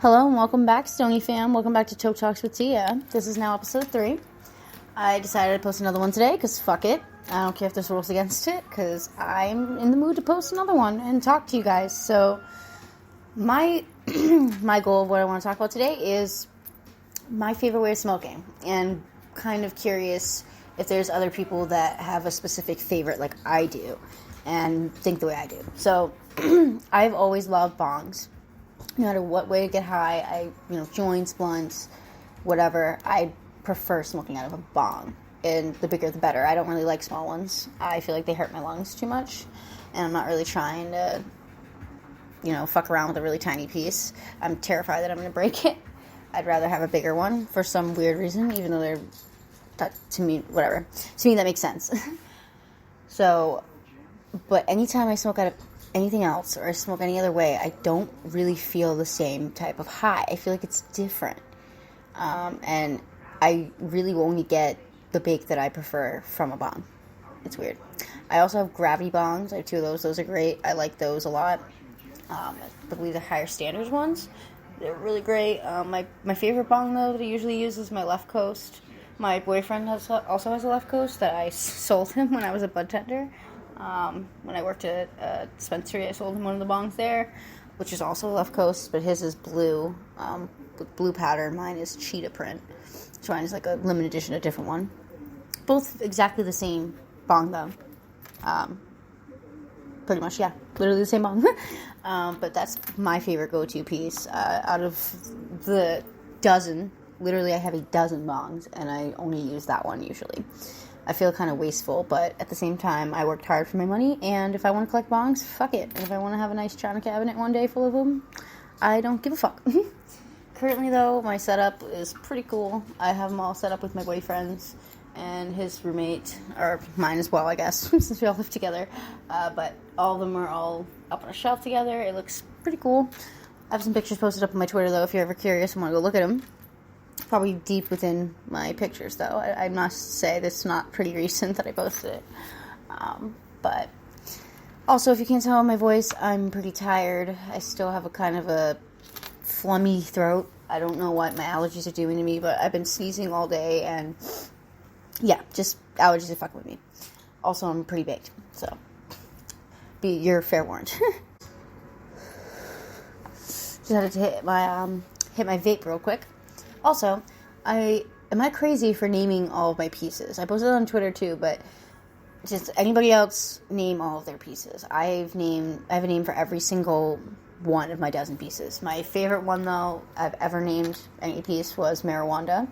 Hello and welcome back, Stoney fam. Welcome back to TokeTalks with Tia. This is now episode 3. I decided to post another one today because fuck it. I don't care if there's rules against it because I'm in the mood to post another one and talk to you guys. So my goal of what I want to talk about today is my favorite way of smoking, and kind of curious if there's other people that have a specific favorite like I do and think the way I do. So I've always loved bongs. No matter what way to get high, joints, blunts, whatever, I prefer smoking out of a bong. And the bigger the better. I don't really like small ones. I feel like they hurt my lungs too much. And I'm not really trying to, fuck around with a really tiny piece. I'm terrified that I'm going to break it. I'd rather have a bigger one for some weird reason, even though to me, whatever. To me, that makes sense. But anytime I smoke out of anything else or I smoke any other way, I don't really feel the same type of high. I feel like it's different. And I really only get the bake that I prefer from a bong. It's weird. I also have gravity bongs. I have 2 of those. Those are great. I like those a lot. I believe the higher standards ones. They're really great. My favorite bong, though, that I usually use is my Left Coast. My boyfriend also has a Left Coast that I sold him when I was a bud tender. When I worked at a dispensary, I sold him one of the bongs there, which is also Left Coast, but his is blue, with blue powder, and mine is cheetah print. So mine is like a limited edition, a different one. Both exactly the same bong, though. Pretty much, yeah, literally the same bong. But that's my favorite go-to piece. Out of the dozen, literally I have a dozen bongs, and I only use that one usually. I feel kind of wasteful, but at the same time, I worked hard for my money, and if I want to collect bongs, fuck it. If I want to have a nice china cabinet one day full of them, I don't give a fuck. Currently, though, my setup is pretty cool. I have them all set up with my boyfriend's and his roommate, or mine as well, I guess, since we all live together. But all of them are all up on a shelf together. It looks pretty cool. I have some pictures posted up on my Twitter, though, if you're ever curious and want to go look at them. Probably deep within my pictures, though. I must say that's not pretty recent that I posted it. But also, if you can't tell my voice, I'm pretty tired. I still have a kind of a phlegmy throat. I don't know what my allergies are doing to me, but I've been sneezing all day, and yeah, just allergies are fucking with me. Also, I'm pretty baked, so you're fair warned. Just had to hit my vape real quick. Also, am I crazy for naming all of my pieces? I posted it on Twitter too, but just anybody else name all of their pieces. I have a name for every single one of my dozen pieces. My favorite one, though, I've ever named any piece was Marijuana.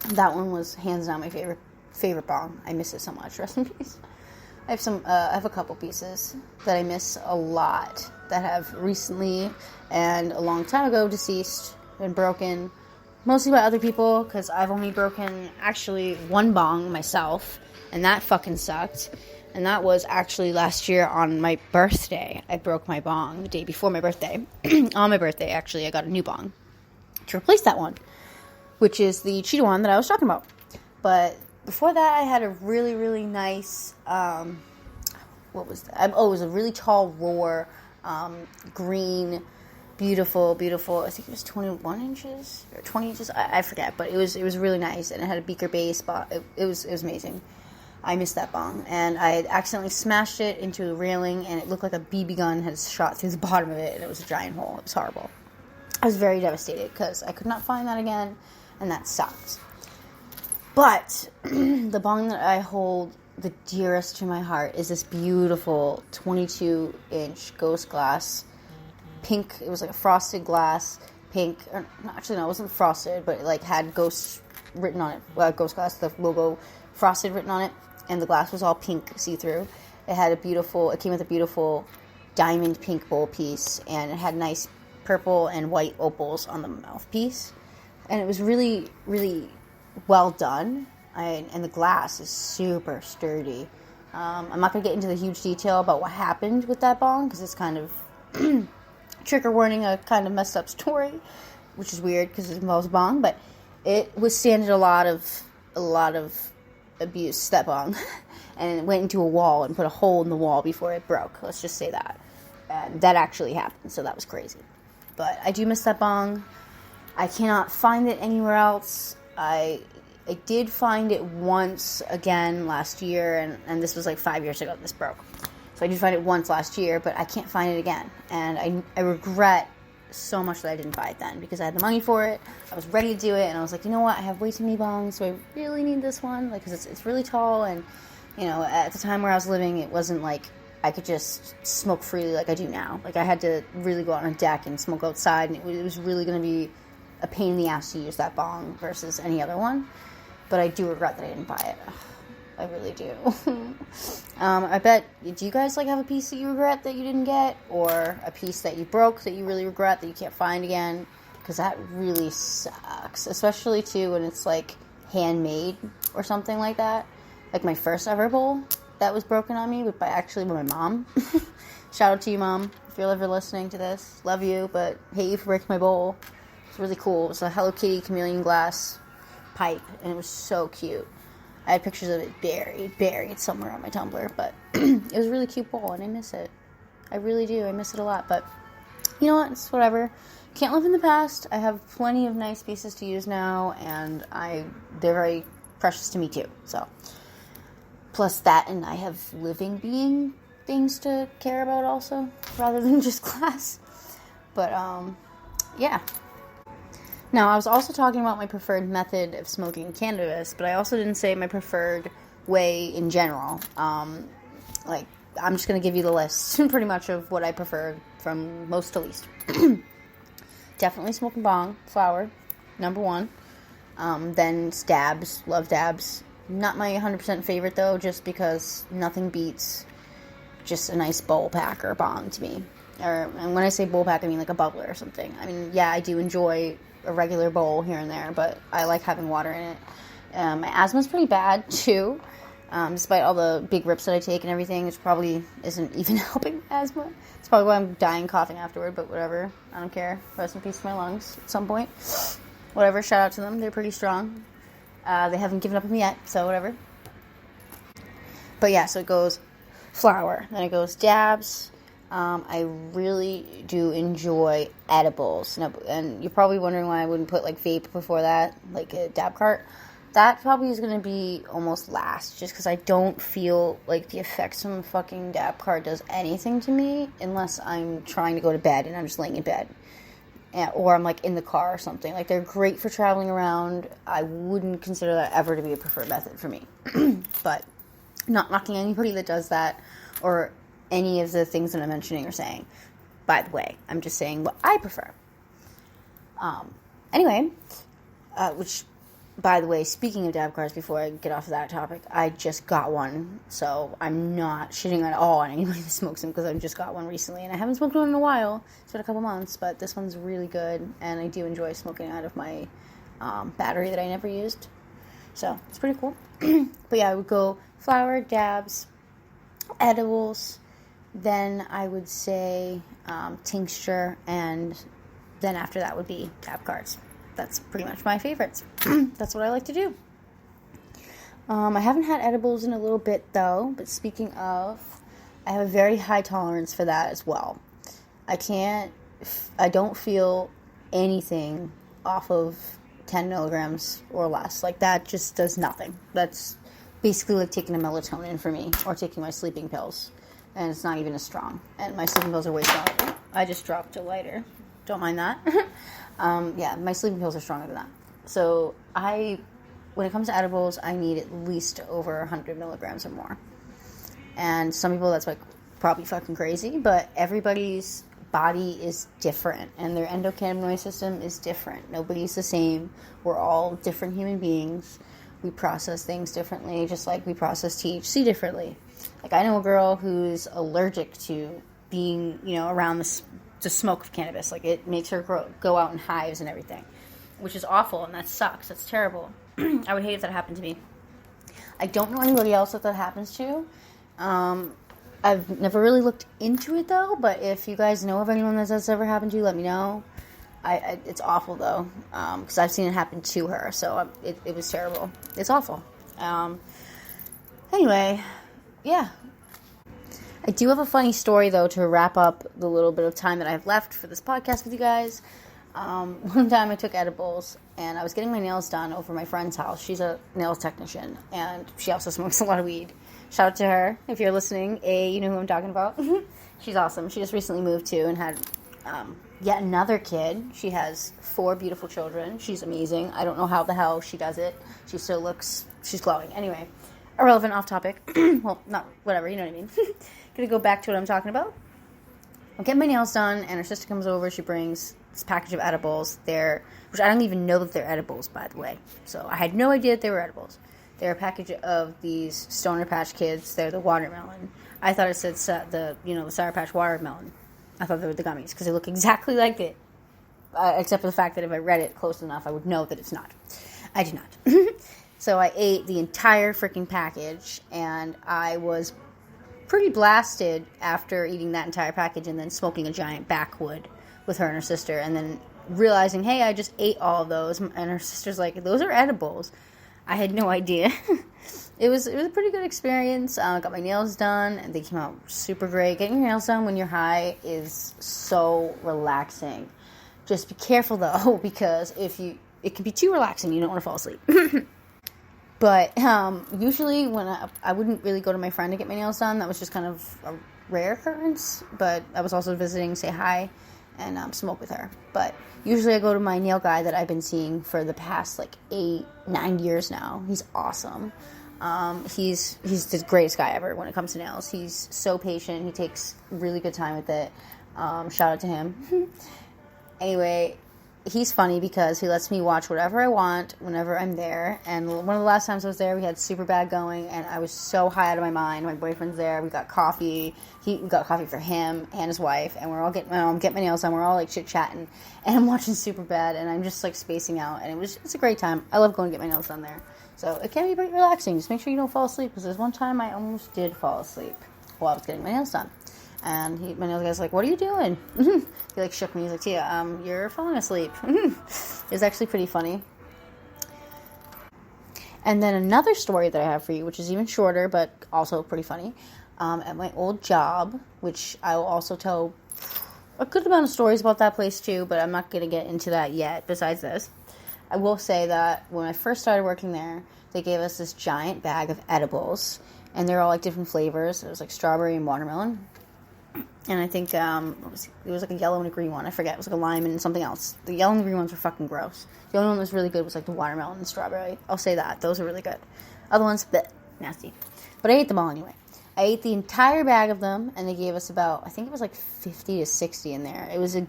That one was hands down my favorite bong. I miss it so much. Rest in peace. I have a couple pieces that I miss a lot that have recently and a long time ago deceased, been broken. Mostly by other people, because I've only broken, actually, one bong myself, and that fucking sucked. And that was actually last year on my birthday. I broke my bong the day before my birthday. On my birthday, actually, I got a new bong to replace that one, which is the cheetah one that I was talking about. But before that, I had a really, really nice, what was that? Oh, it was a really tall, roar, green, beautiful, I think it was 21 inches or 20 inches, I forget, but it was really nice, and it had a beaker base, but it was amazing. I missed that bong, and I had accidentally smashed it into a railing, and it looked like a BB gun had shot through the bottom of it, and it was a giant hole. It was horrible. I was very devastated, because I could not find that again, and that sucked. But the bong that I hold the dearest to my heart is this beautiful 22-inch ghost glass pink. It was like a frosted glass, pink. Or, actually, no, it wasn't frosted, but it had ghost written on it. Ghost glass, the logo frosted written on it, and the glass was all pink, see-through. It came with a beautiful diamond pink bowl piece, and it had nice purple and white opals on the mouthpiece, and it was really, really well done. And the glass is super sturdy. I'm not going to get into the huge detail about what happened with that bong, because it's kind of trigger warning, a kind of messed up story, which is weird because it involves a bong, but it withstanded a lot of abuse, that bong, and it went into a wall and put a hole in the wall before it broke. Let's just say that. And that actually happened, so that was crazy. but I do miss that bong. I cannot find it anywhere else. I did find it once again last year, and this was like 5 years ago this broke. So I did find it once last year, but I can't find it again. And I regret so much that I didn't buy it then, because I had the money for it. I was ready to do it, and I was like, you know what? I have way too many bongs, so I really need this one, like, because it's really tall, and, you know, at the time where I was living, it wasn't like I could just smoke freely like I do now. Like, I had to really go out on a deck and smoke outside, and it was really going to be a pain in the ass to use that bong versus any other one. But I do regret that I didn't buy it. I really do. I bet, do you guys, like, have a piece that you regret that you didn't get? Or a piece that you broke that you really regret that you can't find again? Because that really sucks. Especially, too, when it's, like, handmade or something like that. Like, my first ever bowl that was broken on me by my mom. Shout out to you, Mom, if you're ever listening to this. Love you, but hate you for breaking my bowl. It's really cool. It was a Hello Kitty chameleon glass pipe, and it was so cute. I had pictures of it buried somewhere on my Tumblr, but it was a really cute bowl, and I miss it. I really do. I miss it a lot, but you know what? It's whatever. Can't live in the past. I have plenty of nice pieces to use now, and they're very precious to me too. So, plus that, and I have living being things to care about also, rather than just glass. But yeah. Now, I was also talking about my preferred method of smoking cannabis, but I also didn't say my preferred way in general. Like, I'm just going to give you the list, pretty much, of what I prefer from most to least. Definitely smoking bong, flower, number one. Then dabs, love dabs. Not my 100% favorite, though, just because nothing beats just a nice bowl pack or bong to me. And when I say bowl pack, I mean like a bubbler or something. I mean, yeah, I do enjoy a regular bowl here and there, but I like having water in it. My asthma's pretty bad too, despite all the big rips that I take and everything, which probably isn't even helping asthma. It's probably why I'm dying coughing afterward, but whatever. I don't care. Rest in peace to my lungs at some point. Whatever, shout out to them. They're pretty strong. They haven't given up on me yet, so whatever. But yeah, so it goes flower, then it goes dabs. I really do enjoy edibles. And you're probably wondering why I wouldn't put, like, vape before that, like a dab cart. That probably is going to be almost last, just because I don't feel like the effects from the fucking dab cart does anything to me, unless I'm trying to go to bed and I'm just laying in bed. Or I'm, like, in the car or something. Like, they're great for traveling around. I wouldn't consider that ever to be a preferred method for me. But not knocking anybody that does that, or any of the things that I'm mentioning or saying. By the way, I'm just saying what I prefer. Anyway, which, by the way, speaking of dab carts, before I get off of that topic, I just got one, so I'm not shitting at all on anybody that smokes them, because I just got one recently, and I haven't smoked one in a while. It's been a couple months, but this one's really good, and I do enjoy smoking out of my battery that I never used. So, it's pretty cool. But yeah, I would go flower, dabs, edibles. Then I would say tincture, and then after that would be dab carts. That's pretty much my favorites. That's what I like to do. I haven't had edibles in a little bit, though, but speaking of, I have a very high tolerance for that as well. I don't feel anything off of 10 milligrams or less. Like, that just does nothing. That's basically like taking a melatonin for me, or taking my sleeping pills. And it's not even as strong. And my sleeping pills are way stronger. I just dropped a lighter. Don't mind that. Yeah, my sleeping pills are stronger than that. So when it comes to edibles, I need at least over 100 milligrams or more. And some people, that's like probably fucking crazy, but everybody's body is different, and their endocannabinoid system is different. Nobody's the same. We're all different human beings. We process things differently, just like we process THC differently. Like, I know a girl who's allergic to being, around the smoke of cannabis. Like, it makes her go out in hives and everything, which is awful, and that sucks. That's terrible. I would hate if that happened to me. I don't know anybody else that happens to. I've never really looked into it, though, but if you guys know of anyone that's ever happened to, let me know. It's awful, though, because I've seen it happen to her, so it was terrible. It's awful. Anyway, yeah. I do have a funny story, though, to wrap up the little bit of time that I have left for this podcast with you guys. One time I took edibles, and I was getting my nails done over my friend's house. She's a nails technician, and she also smokes a lot of weed. Shout out to her, if you're listening. You know who I'm talking about. She's awesome. She just recently moved, too, and had yet another kid. She has 4 beautiful children. She's amazing. I don't know how the hell she does it. She still looks, she's glowing. Anyway, irrelevant, off topic. Well, not, whatever, you know what I mean. Gonna go back to what I'm talking about. I'm getting my nails done, and her sister comes over. She brings this package of edibles. Which I don't even know that they're edibles, by the way. So I had no idea that they were edibles. They're a package of these Stoner Patch Kids. They're the watermelon. I thought it said the Sour Patch watermelon. I thought they were the gummies because they look exactly like it. Except for the fact that if I read it close enough, I would know that it's not. I did not. So I ate the entire freaking package, and I was pretty blasted after eating that entire package and then smoking a giant backwood with her and her sister, and then realizing, hey, I just ate all of those, and her sister's like, those are edibles. I had no idea. It was a pretty good experience. I got my nails done, and they came out super great. Getting your nails done when you're high is so relaxing. Just be careful, though, because it can be too relaxing. You don't want to fall asleep. But usually when I wouldn't really go to my friend to get my nails done. That was just kind of a rare occurrence. But I was also visiting, say hi, and smoke with her. But usually I go to my nail guy that I've been seeing for the past 8-9 years now. He's awesome. He's the greatest guy ever when it comes to nails. He's so patient. He takes really good time with it. Shout out to him. Anyway, he's funny because he lets me watch whatever I want whenever I'm there. And one of the last times I was there, we had Superbad going, and I was so high out of my mind. My boyfriend's there. We got coffee. We got coffee for him and his wife, and we're all getting my nails done. We're all chit chatting, and I'm watching Superbad, and I'm just spacing out. And it's a great time. I love going to get my nails done there. So it can be pretty relaxing. Just make sure you don't fall asleep, because there's one time I almost did fall asleep while I was getting my nails done. And my nail guy's like, what are you doing? He shook me. He's like, Tia, you're falling asleep. It was actually pretty funny. And then another story that I have for you, which is even shorter, but also pretty funny. At my old job, which I will also tell a good amount of stories about that place too, but I'm not going to get into that yet besides this. I will say that when I first started working there, they gave us this giant bag of edibles, and they're all different flavors. It was strawberry and watermelon. And I think it was a yellow and a green one. I forget. It was a lime and something else. The yellow and green ones were fucking gross. The only one that was really good was the watermelon and strawberry. I'll say that. Those are really good. Other ones, bleh, nasty. But I ate them all anyway. I ate the entire bag of them, and they gave us about, I think it was 50 to 60 in there. It was a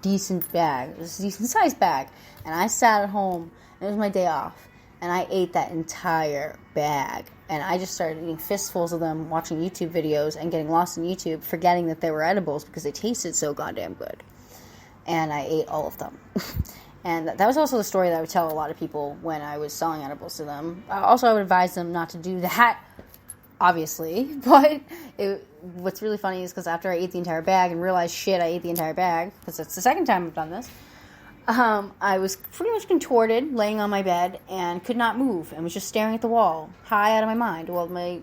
decent bag. It was a decent sized bag. And I sat at home, and it was my day off, and I ate that entire bag. And I just started eating fistfuls of them, watching YouTube videos, and getting lost in YouTube, forgetting that they were edibles because they tasted so goddamn good. And I ate all of them. And that was also the story that I would tell a lot of people when I was selling edibles to them. Also, I would advise them not to do that, obviously. But what's really funny is because after I ate the entire bag and realized, shit, I ate the entire bag, because it's the second time I've done this, I was pretty much contorted, laying on my bed, and could not move, and was just staring at the wall, high out of my mind. Well, my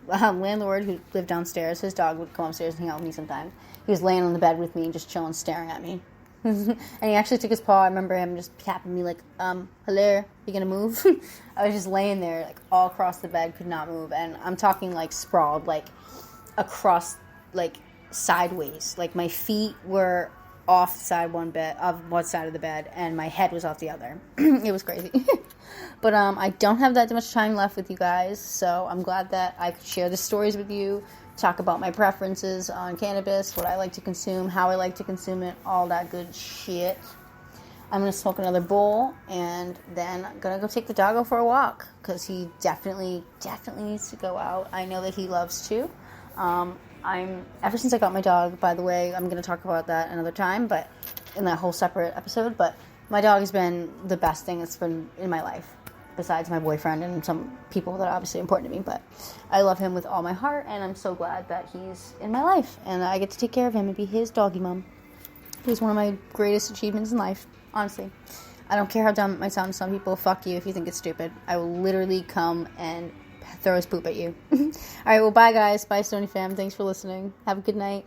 landlord, who lived downstairs, his dog would come upstairs and hang out with me sometimes. He was laying on the bed with me, just chilling, staring at me. And he actually took his paw. I remember him just tapping me hello, you gonna move? I was just laying there, all across the bed, could not move, and I'm talking, sprawled, across, sideways. My feet were off the side of one side of the bed, and my head was off the other. It was crazy. But I don't have that much time left with you guys, so I'm glad that I could share the stories with you, talk about my preferences on cannabis, what I like to consume, how I like to consume it, all that good shit. I'm going to smoke another bowl, and then I'm going to go take the doggo for a walk, because he definitely needs to go out. I know that he loves to. Ever since I got my dog, by the way, I'm going to talk about that another time, but in that whole separate episode, but my dog has been the best thing that's been in my life, besides my boyfriend and some people that are obviously important to me, but I love him with all my heart, and I'm so glad that he's in my life, and I get to take care of him and be his doggy mom. He's one of my greatest achievements in life, honestly. I don't care how dumb it might sound to some people. Fuck you if you think it's stupid. I will literally come and throw his poop at you. All right, well, bye, guys. Bye, Stoney fam. Thanks for listening. Have a good night.